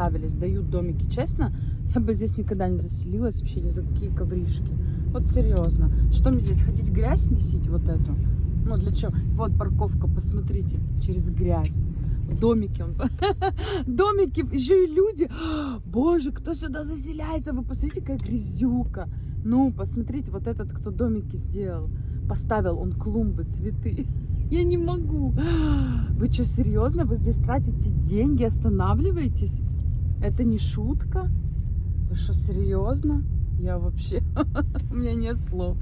поставили, сдают домики. Честно, я бы здесь никогда не заселилась, вообще ни за какие ковришки. Вот серьезно. Что мне здесь, ходить грязь месить вот эту? Ну, для чего? Вот парковка, посмотрите, через грязь. В домике он. Домики, еще и люди. Боже, кто сюда заселяется? Вы посмотрите, какая грязюка. Ну, посмотрите, вот этот, кто домики сделал. Поставил он клумбы, цветы. Я не могу. Вы что, серьезно? Вы здесь тратите деньги, останавливаетесь? Это не шутка? Вы что, серьезно? Я вообще... У меня нет слов.